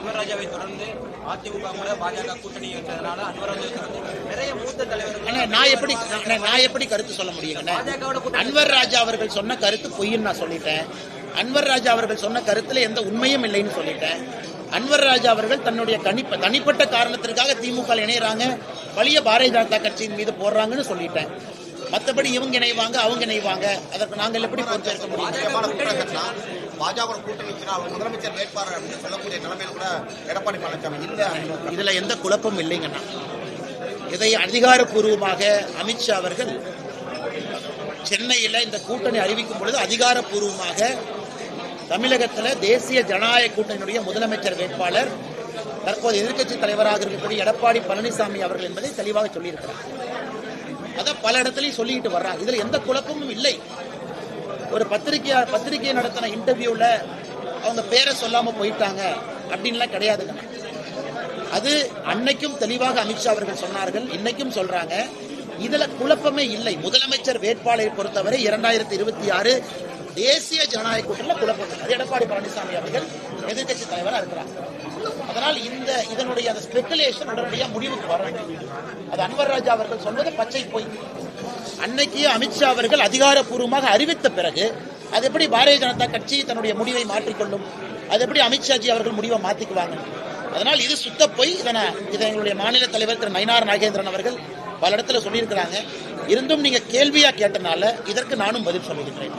அன்வர் ராஜாவை தொடர்ந்து அதிமுக கூட பாஜக கூட்டணி வச்சதுனால அன்வர் ராஜாவை தொடர்ந்து நிறைய மூத்த தலைவர்கள் நான் எப்படி கருத்து சொல்ல முடியுங்க? அன்வர் ராஜா அவர்கள் சொன்ன கருத்து பொய்ன்னு நான் சொல்லிட்டேன். அன்வர் ராஜா அவர்கள் சொன்ன கருத்துல எந்த உண்மையும் இல்லைன்னு சொல்லிட்டேன். அன்வர் ராஜா அவர்கள் தன்னுடைய தனிப்பட்ட காரணத்திற்காக திமுக இணையறாங்க, பழைய பாரதிய ஜனதா கட்சியின் மீது போடுறாங்கன்னு சொல்லிட்டேன். மற்றபடி இவங்க இணைவாங்க அவங்க இணைவாங்க, அதற்கு நாங்கள் எப்படி பொறுப்பேற்க முடியும்? பாஜக கூட்டணி முதலமைச்சர் வேட்பாளர் அப்படின்னு சொல்லக்கூடிய நிலைமையில கூட எடப்பாடி பழனிசாமி இல்ல. இதுல எந்த குழப்பமும் இல்லைங்கண்ணா. இதை அதிகாரப்பூர்வமாக அமித்ஷா அவர்கள் சென்னையில் இந்த கூட்டணி அறிவிக்கும் பொழுது அதிகாரப்பூர்வமாக தமிழகத்தில் தேசிய ஜனநாயக கூட்டணியுடைய முதலமைச்சர் வேட்பாளர் தற்போது எதிர்க்கட்சி தலைவராக இருக்கக்கூடிய எடப்பாடி பழனிசாமி அவர்கள் என்பதை தெளிவாக சொல்லியிருக்கிறார். அதை பல இடத்துலையும் சொல்லிட்டு வர்றாங்க. இதுல எந்த குழப்பமும் இல்லை. ஒரு பத்திரிகை நடத்தின இன்டர்வியூல அவங்க பேரை சொல்லாம போயிட்டாங்க அப்படின்லாம் கிடையாதுங்க. அது அன்னைக்கும் தெளிவாக அமித்ஷா அவர்கள் சொன்னார்கள், இன்னைக்கும் சொல்றாங்க. இதுல குழப்பமே இல்லை. முதலமைச்சர் வேட்பாளரை பொறுத்தவரை 2026 தேசிய ஜனநாயக கூட்டணியில் குழப்பம் இல்லை. எடப்பாடி பழனிசாமி அவர்கள் எதிர்கட்சி தலைவராக இருக்கிறாங்க. அதனால் இதனுடைய அந்த ஸ்பெகுலேஷன் உடனடியாக முடிவுக்கு வரணும். அது அன்வர் ராஜா அவர்கள் சொல்வது பச்சை பொய். அன்னைக்கு அமித்ஷா அவர்கள் அதிகாரப்பூர்வமாக அறிவித்த பிறகு அது எப்படி பாரதிய ஜனதா கட்சி தன்னுடைய முடிவை மாற்றிக்கொள்ளும்? அது எப்படி அமித்ஷாஜி அவர்கள் முடிவை மாற்றிக்குவாங்க? அதனால் இது சுத்த பொய். இதை எங்களுடைய மாநில தலைவர் திரு நயினார் நாகேந்திரன் அவர்கள் பல இடத்துல சொல்லியிருக்கிறாங்க. இருந்தும் நீங்க கேள்வியா கேட்டனால இதற்கு நானும் பதில் சொல்லியிருக்கிறேன்.